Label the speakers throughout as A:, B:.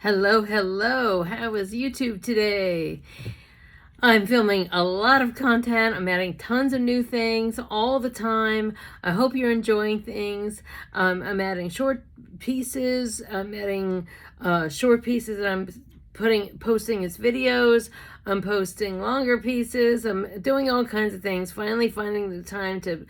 A: Hello, hello. How is YouTube today? I'm filming a lot of content. I'm adding tons of new things all the time. I hope you're enjoying things. I'm adding short pieces. I'm adding short pieces that I'm posting as videos. I'm posting longer pieces. I'm doing all kinds of things. Finally finding the time to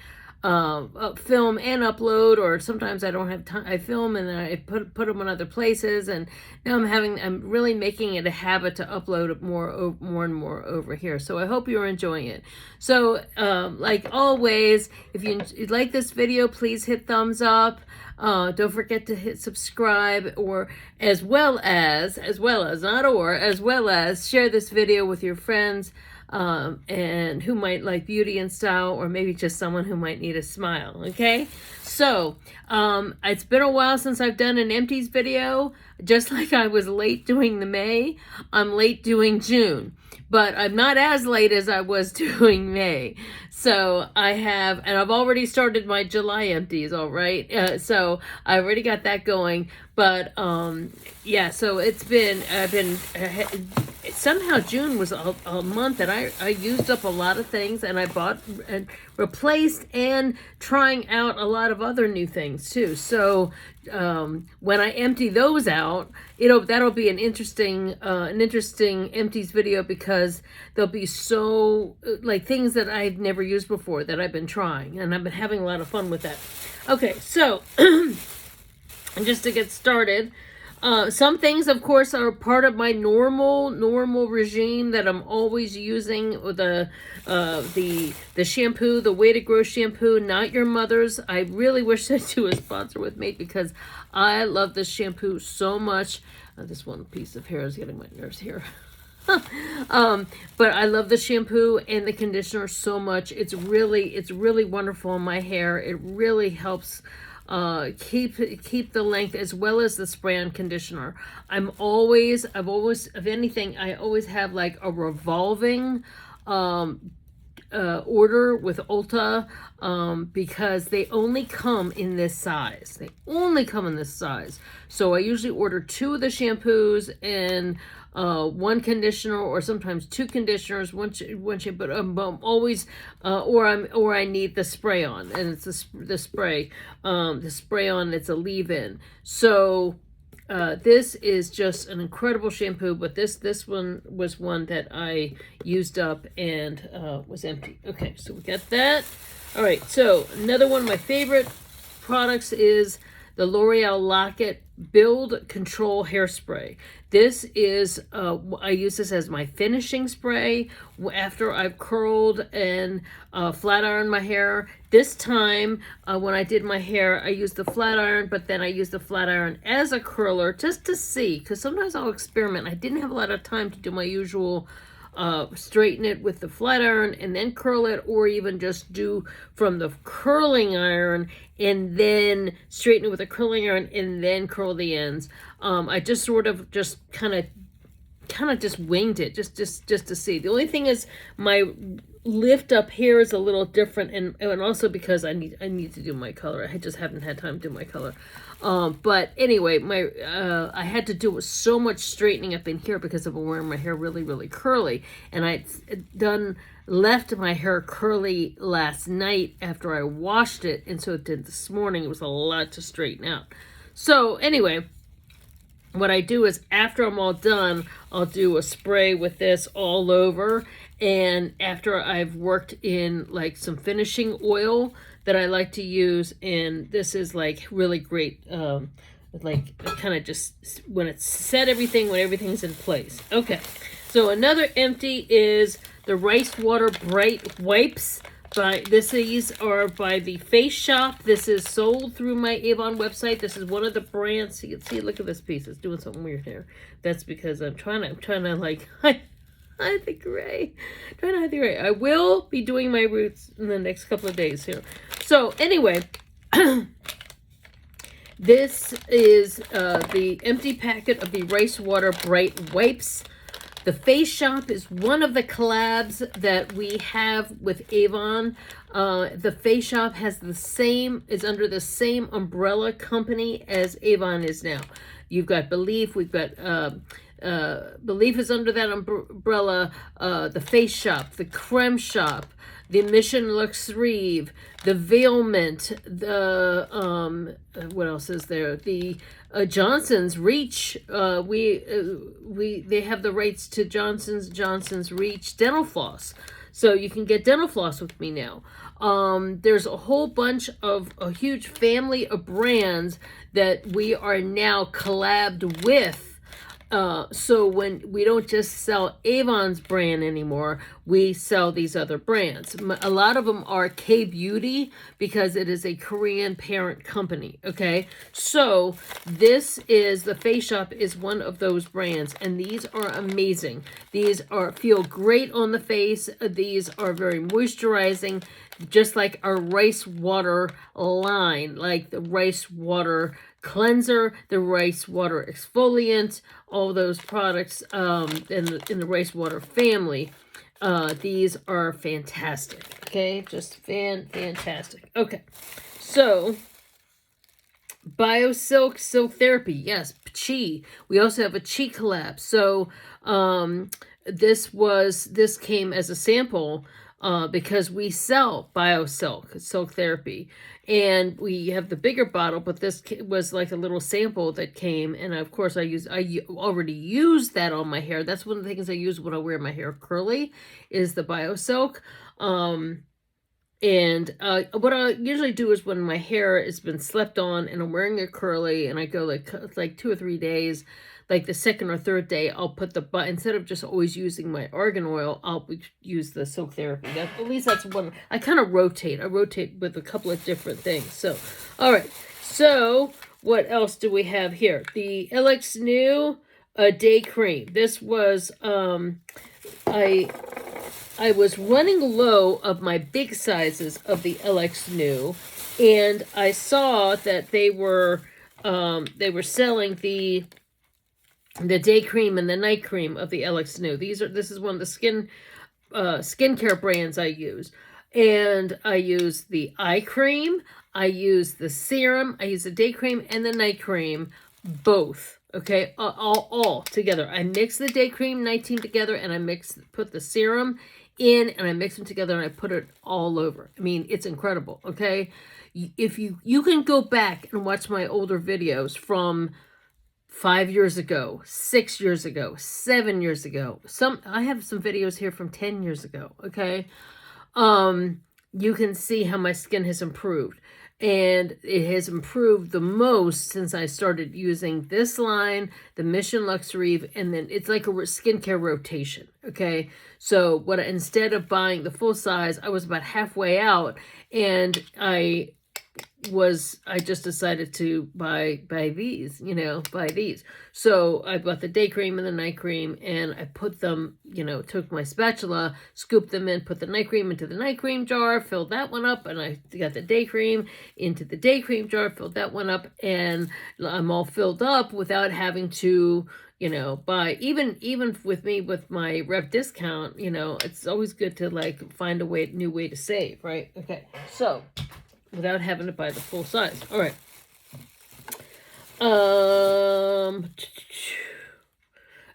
A: film and upload, or sometimes I don't have time. I film and then I put them on other places, and now I'm really making it a habit to upload more and more over here. So I hope you're enjoying it. So like always, if you like this video, please hit thumbs up. Don't forget to hit subscribe, or as well as share this video with your friends and who might like beauty and style, or maybe just someone who might need a smile. Okay, so it's been a while since I've done an empties video. Just like I was late doing the May, I'm late doing June, but I'm not as late as I was doing May. So I've already started my July empties. All right, so I already got that going. But yeah, so somehow June was a month that I used up a lot of things, and I bought and replaced and trying out a lot of other new things too. So when I empty those out, that'll be an interesting empties video, because there'll be so like things that I've never used before that I've been trying, and I've been having a lot of fun with that. Okay, so and just to get started, some things, of course, are part of my normal regime that I'm always using. The shampoo, the Way to Grow shampoo, Not Your Mother's. I really wish to do a sponsor with me, because I love this shampoo so much. This one piece of hair is getting my nerves here. But I love the shampoo and the conditioner so much. It's really wonderful on my hair. It really helps keep the length, as well as the spray-on conditioner. I've always, if anything, I always have like a revolving order with Ulta, because they only come in this size. So I usually order 2 of the shampoos and one conditioner, or sometimes 2 conditioners, one shampoo, but I'm always or I need the spray on, and it's the spray on. It's a leave-in. So this is just an incredible shampoo, but this one was one that I used up and was empty. Okay, so we got that. All right, so another one of my favorite products is the L'Oreal Lock-It Build Control Hairspray. This is, I use this as my finishing spray after I've curled and flat ironed my hair. This time, when I did my hair, I used the flat iron, but then I used the flat iron as a curler just to see, because sometimes I'll experiment. I didn't have a lot of time to do my usual straighten it with the flat iron and then curl it, or even just do from the curling iron and then straighten it with a curling iron and then curl the ends. I just sort of just kind of just winged it just to see. The only thing is my lift up here is a little different, and also because I need to do my color. I just haven't had time to do my color. But anyway, I had to do so much straightening up in here because of wearing my hair really curly, and I left my hair curly last night after I washed it, and so it did this morning. It was a lot to straighten out. So anyway, what I do is, after I'm all done, I'll do a spray with this all over, and after I've worked in like some finishing oil that I like to use, and this is like really great, like kind of just when it's set everything, when everything's in place. Okay, so another empty is the Rice Water Bright Wipes. These are by the Face Shop. This is sold through my Avon website. This is one of the brands. You can see, look at this piece. It's doing something weird here. That's because I'm trying to like hide the gray. Trying to hide the gray. I will be doing my roots in the next couple of days here. So anyway, this is the empty packet of the Rice Water Bright Wipes. The Face Shop is one of the collabs that we have with Avon. The Face Shop is under the same umbrella company as Avon is now. You've got Belief. We've got Belief is under that umbrella. The Face Shop, the Creme Shop, the Mission Lux Reeve, the Veilment, the what else is there? The Johnson's Reach. They have the rights to Johnson's Reach dental floss, so you can get dental floss with me now. There's a whole bunch of a huge family of brands that we are now collabed with. So when we don't just sell Avon's brand anymore, we sell these other brands. A lot of them are K-Beauty because it is a Korean parent company, okay? So this is, the Face Shop is one of those brands, and these are amazing. These feel great on the face. These are very moisturizing, just like our rice water line, like the rice water cleanser, the rice water exfoliant, all those products in the rice water family. These are fantastic. Okay, just fantastic. Okay, so BioSilk Silk Therapy, yes, Chi. We also have a Chi collab. So this came as a sample because we sell BioSilk Silk Therapy, and we have the bigger bottle, but this was like a little sample that came, and of course I already used that on my hair. That's one of the things I use when I wear my hair curly, is the BioSilk. And what I usually do is when my hair has been slept on and I'm wearing it curly, and I go like 2 or 3 days, like the second or third day, I'll put instead of just always using my argan oil, I'll use the Silk Therapy. At least that's one. I kind of rotate. I rotate with a couple of different things. So, all right. So, what else do we have here? The LX New Day Cream. This was, I was running low of my big sizes of the LX New, and I saw that they were selling the day cream and the night cream of the LX New. This is one of the skincare brands I use. And I use the eye cream, I use the serum, I use the day cream and the night cream, both. Okay, all together. I mix the day cream, night cream together, and I put the serum in, and I mix them together, and I put it all over. I mean, it's incredible. Okay, if you can go back and watch my older videos from 5 years ago, 6 years ago, 7 years ago. I have some videos here from 10 years ago, okay? You can see how my skin has improved. And it has improved the most since I started using this line, the Mission Lux Reeve, and then it's like a skincare rotation, okay? So instead of buying the full size, I was about halfway out, and I just decided to buy these, buy these. So I bought the day cream and the night cream, and I put them, took my spatula, scooped them in, put the night cream into the night cream jar, filled that one up, and I got the day cream into the day cream jar, filled that one up, and I'm all filled up without having to, buy, even with me with my rep discount, it's always good to like find a new way to save, right? Okay, so without having to buy the full size. All right.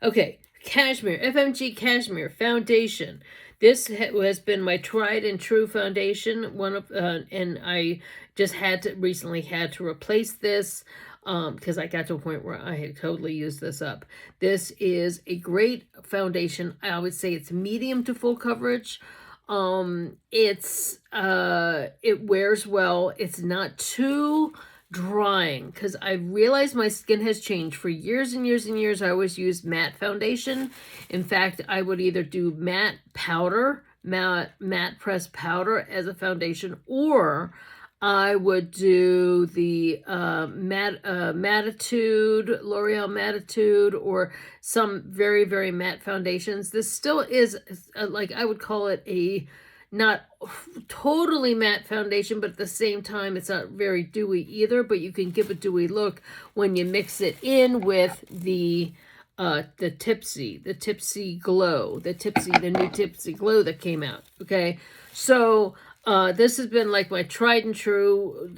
A: Okay, Cashmere, FMG Cashmere Foundation. This has been my tried and true foundation. And I just recently had to replace this because I got to a point where I had totally used this up. This is a great foundation. I would say it's medium to full coverage. It wears well. It's not too drying, because I realized my skin has changed. For years and years and years, I always used matte foundation. In fact, I would either do matte press powder as a foundation, or I would do the Mattitude, L'Oreal Mattitude, or some very, very matte foundations. This still is, like, I would call it a not totally matte foundation, but at the same time, it's not very dewy either, but you can give a dewy look when you mix it in with the Tipsy Glow, the new Tipsy Glow that came out, okay? So This has been like my tried and true,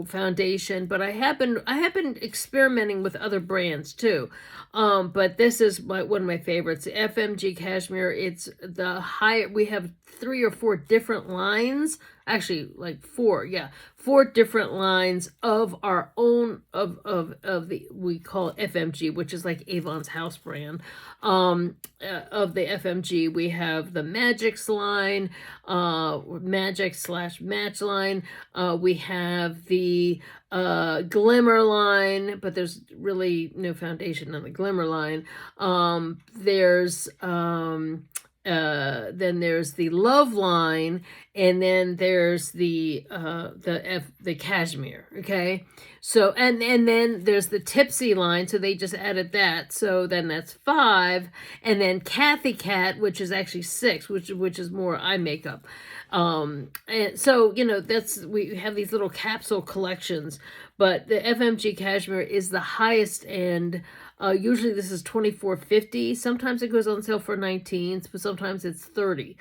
A: foundation. But I have been experimenting with other brands too. But this is one of my favorites, FMG Cashmere. It's the high. We have 3 or 4 different lines. Actually, like 4, yeah, 4 different lines of our own of the, we call it FMG, which is like Avon's house brand. Of the FMG, we have the Magics line, Magic/Match line. We have the Glimmer line, but there's really no foundation on the Glimmer line. Then there's the Love line, and then there's the Cashmere. Okay, so and then there's the Tipsy line, so they just added that. So then that's 5, and then Kathy Cat, which is actually 6, which is more eye makeup. And so we have these little capsule collections, but the FMG Cashmere is the highest end. Usually this is $24.50. Sometimes it goes on sale for $19, but sometimes it's $30.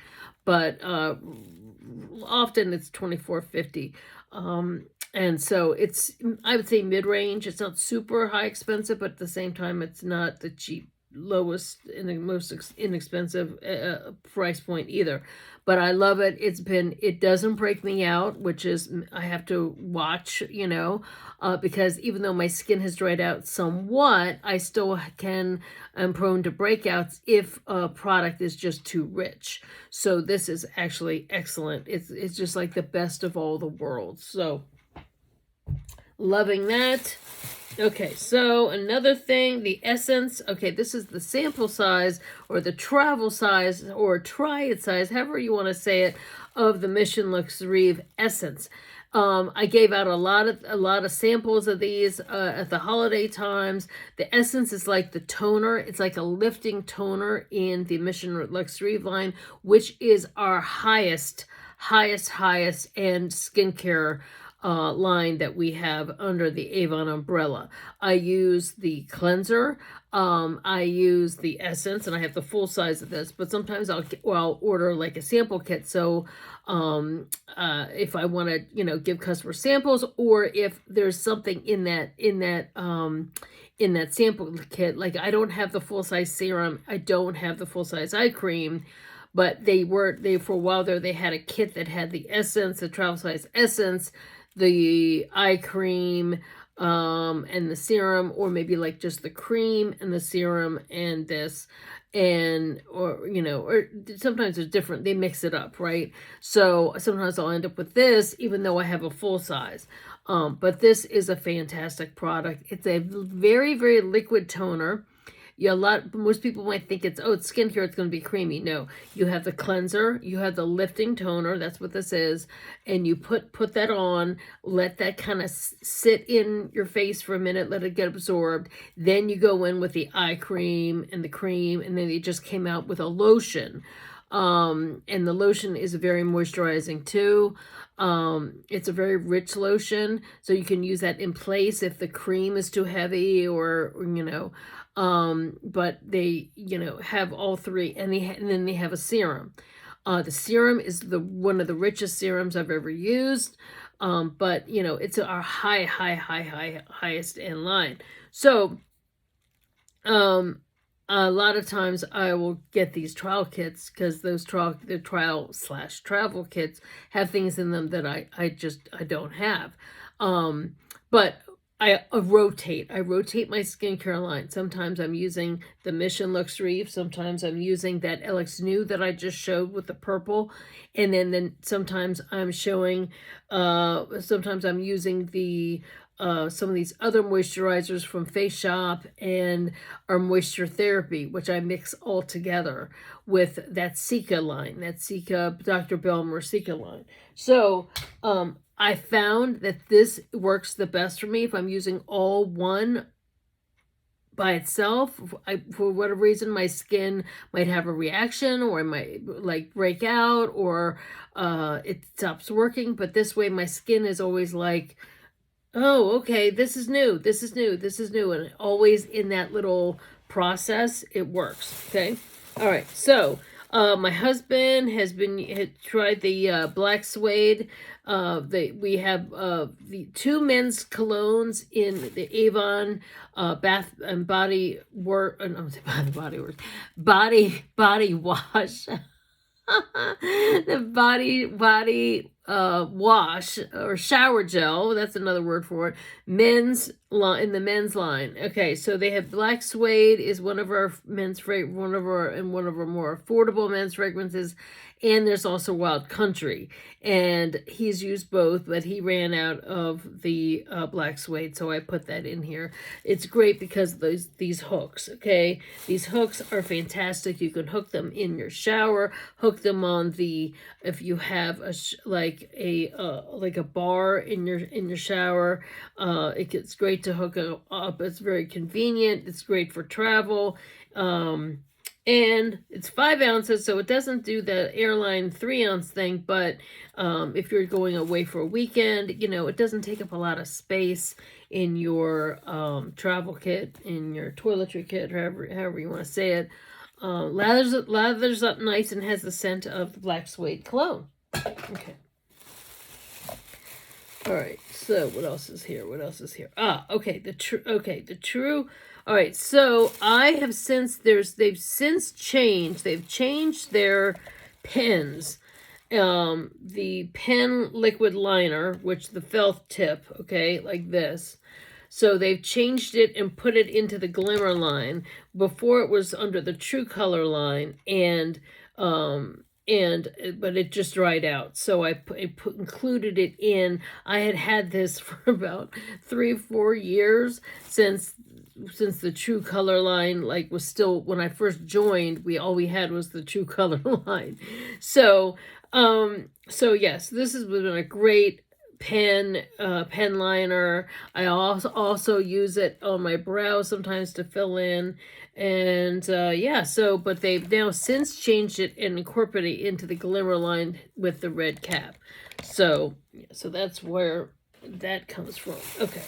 A: But often it's $24.50. And so it's, I would say, mid-range. It's not super high expensive, but at the same time, it's not the cheap, lowest and the most inexpensive price point either. But I love it. It doesn't break me out, which is, I have to watch, because even though my skin has dried out somewhat, I still am prone to breakouts if a product is just too rich. So this is actually excellent. It's just like the best of all the worlds. So loving that. Okay, so another thing, the Essence. Okay, this is the sample size or the travel size or try it size, however you want to say it, of the Mission Lux Reeve Essence. I gave out a lot of samples of these at the holiday times. The Essence is like the toner. It's like a lifting toner in the Mission Lux Reeve line, which is our highest end skincare line that we have under the Avon umbrella. I use the cleanser. I use the Essence, and I have the full size of this, but sometimes I'll order like a sample kit. So if I want to, give customer samples, or if there's something in that sample kit, like I don't have the full size serum, I don't have the full size eye cream, but they for a while there, they had a kit that had the Essence, the travel size Essence, the eye cream, and the serum, or maybe like just the cream and the serum and this, or sometimes it's different. They mix it up, right? So sometimes I'll end up with this, even though I have a full size. But this is a fantastic product. It's a very, very liquid toner. Most people might think it's skincare, it's going to be creamy. No, you have the cleanser, you have the lifting toner, that's what this is, and you put that on, let that kind of sit in your face for a minute, let it get absorbed. Then you go in with the eye cream, and then they just came out with a lotion. And the lotion is very moisturizing too. It's a very rich lotion, so you can use that in place if the cream is too heavy, or but they have all 3, and then they have a serum. The serum is one of the richest serums I've ever used, but it's our highest end line. So a lot of times I will get these trial kits, because the trial/travel kits have things in them that I don't have. But I rotate my skincare line. Sometimes I'm using the Mission Lux Reeve. Sometimes I'm using that LX New that I just showed with the purple. And then sometimes I'm showing, sometimes I'm using the some of these other moisturizers from Face Shop and our Moisture Therapy, which I mix all together with that Cica line, Dr. Belmer Cica line. So I found that this works the best for me if I'm using all one by itself. For whatever reason, my skin might have a reaction, or it might like break out, or it stops working. But this way, my skin is always like, oh, okay, this is new, and always in that little process, it works. Okay, all right. So My husband had tried the black suede. We have the 2 men's colognes in the Avon bath and body work. No, body work, body wash. The body wash or shower gel, that's another word for it, men's line, in the men's line. Okay, so they have black suede is one of our one of our more affordable men's fragrances, and there's also Wild Country, and he's used both, but he ran out of the black suede, so I put that in here. It's great because of these hooks. Okay, these hooks are fantastic. You can hook them in your shower, hook them on the, if you have like a bar in your shower, it's great to hook it up. It's very convenient. It's great for travel. And it's 5 ounces, so it doesn't do the airline 3-ounce thing, but if you're going away for a weekend, you know, it doesn't take up a lot of space in your travel kit, in your toiletry kit, however you want to say it. Lathers up nice and has the scent of the black suede cologne. Okay. All right, so what else is here? Okay, the true. All right, so I have they've since changed. They've changed their pens. The pen liquid liner, which the felt tip, okay, like this. So they've changed it and put it into the Glimmer line. Before it was under the True Color line, but it just dried out, so I included it in. I had this for about 3-4 years since the True Color line was still, when I first joined, all we had was the True Color line. So yes, this has been a great pen liner. I also use it on my brows sometimes to fill in. And yeah, but they've now since changed it and incorporated it into the Glimmer line with the red cap. So that's where that comes from. Okay,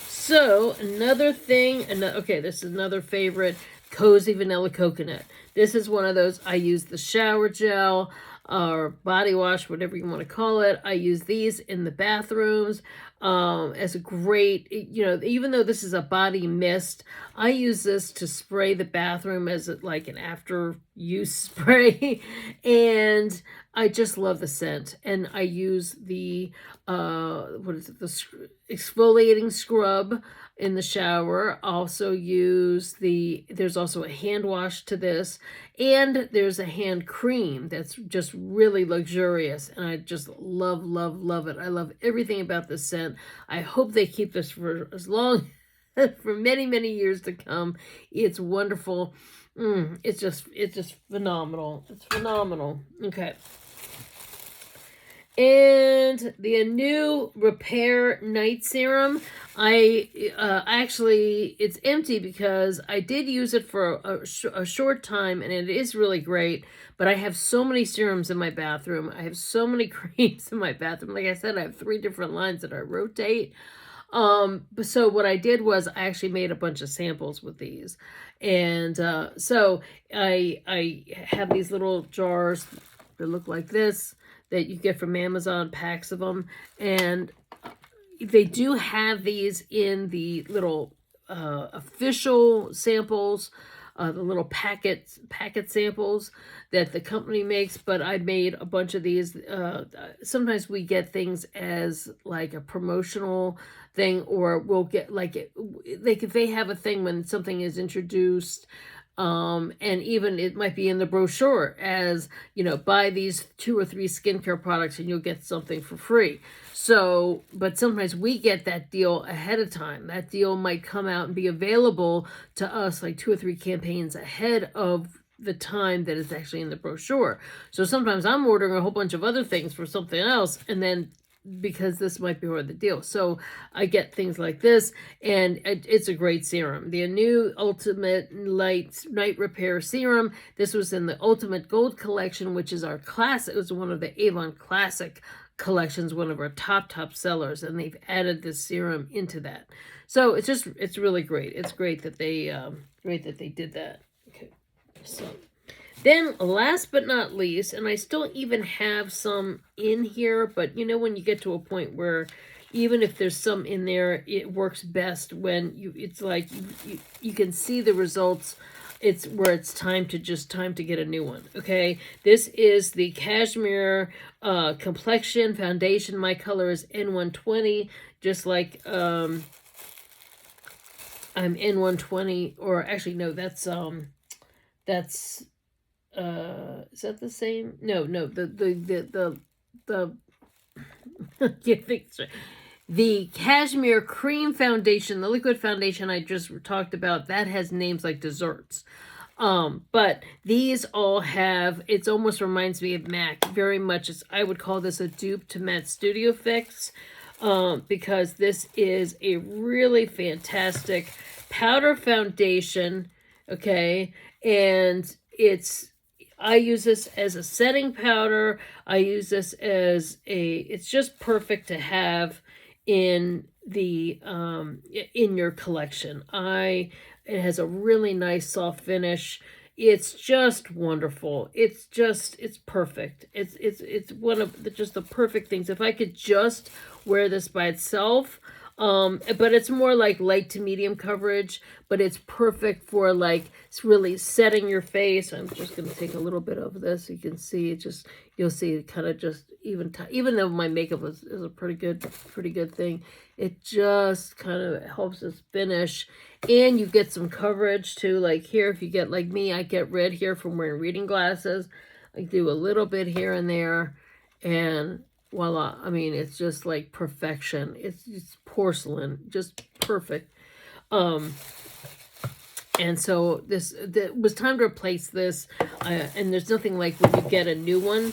A: so another thing, this is another favorite, Cozy Vanilla Coconut. This is one of those. I use the shower gel or body wash, whatever you want to call it. I use these in the bathrooms as a great, even though this is a body mist, I use this to spray the bathroom as like an after use spray. And I just love the scent. And I use the, the exfoliating scrub in the shower. Also use there's also a hand wash to this, and there's a hand cream that's just really luxurious, and I just love it. I love everything about this scent. I hope they keep this for as long for many years to come. It's wonderful. It's just phenomenal. It's phenomenal. Okay. And the new Repair Night Serum, actually, it's empty because I did use it for a short time, and it is really great, but I have so many serums in my bathroom. I have so many creams in my bathroom. Like I said, I have 3 different lines that I rotate. So what I did was I actually made a bunch of samples with these. And so I have these little jars that look like this, that you get from Amazon, packs of them, and they do have these in the little official samples, the little packet samples that the company makes. But I made a bunch of these. Sometimes we get things as like a promotional thing, or we'll get if they have a thing when something is introduced. And even it might be in the brochure as, buy these 2 or 3 skincare products and you'll get something for free. So, but sometimes we get that deal ahead of time. That deal might come out and be available to us like 2 or 3 campaigns ahead of the time that it's actually in the brochure. So sometimes I'm ordering a whole bunch of other things for something else, and then because this might be part of the deal. So I get things like this, and it's a great serum. The new Ultimate Night Repair Serum. This was in the Ultimate Gold Collection, which is our classic. It was one of the Avon Classic collections, one of our top sellers, and they've added this serum into that. So it's really great. It's great that they did that. Okay, so Then last but not least, and I still even have some in here, but you know when you get to a point where even if there's some in there, it works best when it's like you can see the results. It's where it's time to get a new one. Okay, this is the Cashmere Complexion Foundation. My color is N120, just like I'm N120, or actually no, that's is that the same? No, the I can't think straight. The Cashmere Cream Foundation, the liquid foundation I just talked about, that has names like desserts. But these all have, it almost reminds me of MAC very much. I would call this a dupe to Matte Studio Fix, because this is a really fantastic powder foundation, okay? And I use this as a setting powder. I use this as it's just perfect to have in the in your collection. It has a really nice soft finish. It's just wonderful. It's perfect. It's one of the perfect things. If I could just wear this by itself, but it's more like light to medium coverage, but it's perfect for like, it's really setting your face. I'm just going to take a little bit of this. You can see it just, you'll see it kind of just even though my makeup is a pretty good thing, it just kind of helps us finish. And you get some coverage too. Like here, if you get like me, I get red here from wearing reading glasses. I do a little bit here and there, and voila. I mean, it's just like perfection. It's porcelain, just perfect. And so it was time to replace this, and there's nothing like when you get a new one.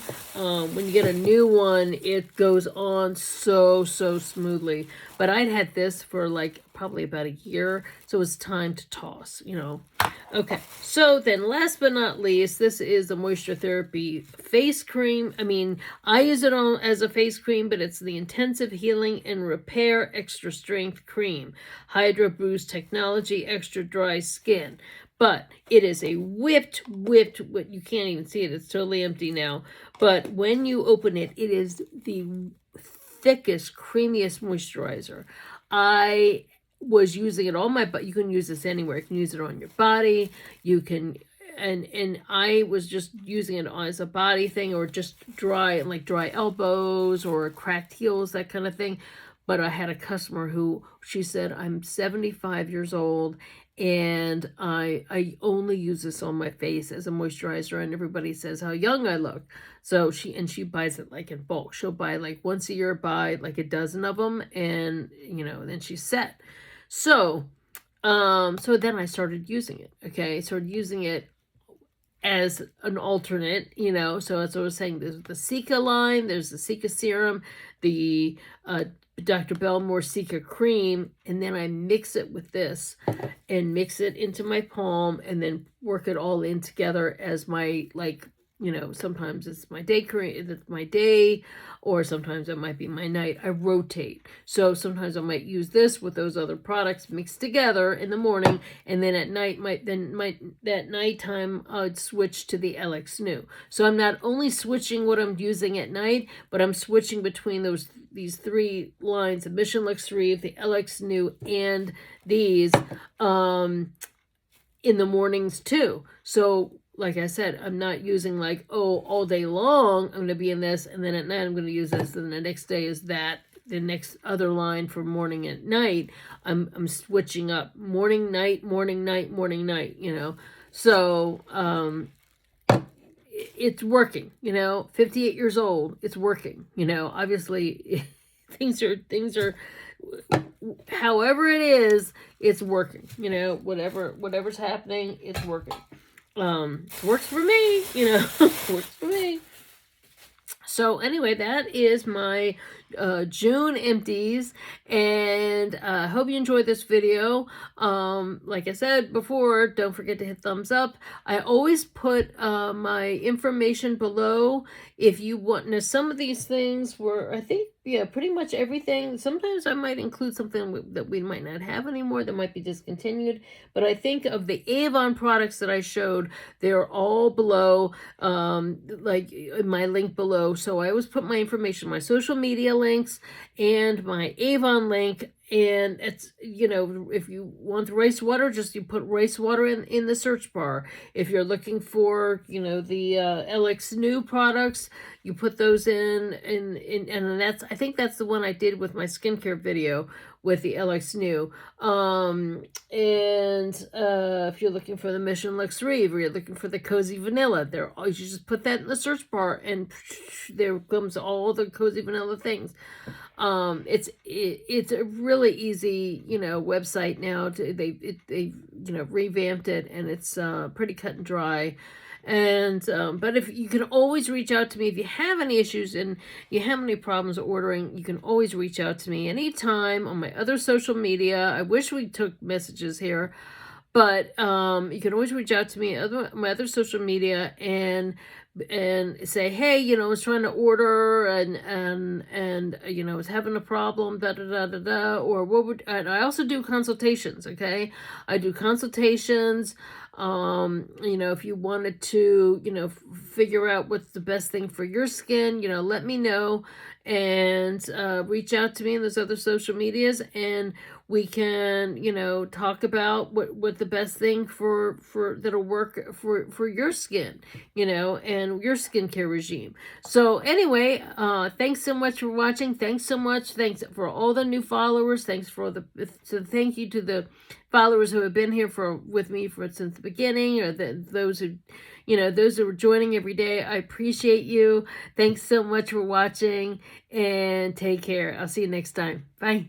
A: When you get a new one, it goes on so smoothly. But I'd had this for like probably about a year, so it's time to toss, you know. Okay, so then last but not least, this is a Moisture Therapy face cream. I mean, I use it on as a face cream, but it's the Intensive Healing and Repair Extra Strength Cream. Hydro Boost Technology, Extra Dry Skin. But it is a whipped, you can't even see it. It's totally empty now. But when you open it, it is the thickest, creamiest moisturizer. I was using it on my butt. You can use this anywhere. You can use it on your body. You can, and I was just using it as a body thing, or just dry elbows or cracked heels, that kind of thing. But I had a customer who, she said, I'm 75 years old and I only use this on my face as a moisturizer, and everybody says how young I look. So she buys it like in bulk. She'll buy like once a year, buy like a dozen of them, and you know, then she's set. So so then I started using it. Okay, I started using it as an alternate, you know. So as I was saying, there's the Cica line, there's the Cica serum, the Dr. Belmore Cica cream, and then I mix it with this and mix it into my palm, and then work it all in together as my, like, you know, sometimes it's my day cream, it's my day, or sometimes it might be my night. I rotate. So sometimes I might use this with those other products mixed together in the morning, and then at night, that nighttime I'd switch to the LX New. So I'm not only switching what I'm using at night, but I'm switching between these three lines, the Mission Lux Reeve, the LX New, and these in the mornings too. So like I said, I'm not using like, oh, all day long I'm going to be in this, and then at night I'm going to use this, and the next day is that, the next other line for morning and night. I'm switching up morning, night, morning, night, morning, night, you know. So it's working, you know. 58 years old, it's working, you know. Obviously things are however it is, it's working, you know. Whatever's happening, it's working. Works for me, you know. Works for me. So anyway, that is my June empties, and I hope you enjoyed this video. Like I said before, don't forget to hit thumbs up. I always put my information below if you want. Now, some of these things were, I think, yeah, pretty much everything. Sometimes I might include something that we might not have anymore that might be discontinued, but I think of the Avon products that I showed, they're all below, like in my link below. So I always put my information, my social media links and my Avon link. And it's, you know, if you want the rice water, just you put rice water in the search bar. If you're looking for, you know, the LX New products, you put those in, and that's, I think that's the one I did with my skincare video with the LX New. If you're looking for the Mission Luxe Rive, or you're looking for the Cozy Vanilla, you just put that in the search bar, and there comes all the Cozy Vanilla things. It's a really easy, you know, website now. They you know, revamped it, and it's pretty cut and dry. And but if you can always reach out to me if you have any issues and you have any problems ordering, you can always reach out to me anytime on my other social media. I wish we took messages here, but you can always reach out to me on my other social media and say, hey, you know, I was trying to order and you know, I was having a problem, da da da da da, or what would, and I also do consultations, okay? I do consultations. You know, if you wanted to, you know, figure out what's the best thing for your skin, you know, let me know, and reach out to me in those other social medias, and we can, you know, talk about what the best thing for that'll work for your skin, you know, and your skincare regime. So anyway, thanks so much for watching. Thanks so much. Thanks for all the new followers. Thanks for thank you to the followers who have been here with me since the beginning, or those who, you know, those who are joining every day. I appreciate you. Thanks so much for watching, and take care. I'll see you next time. Bye.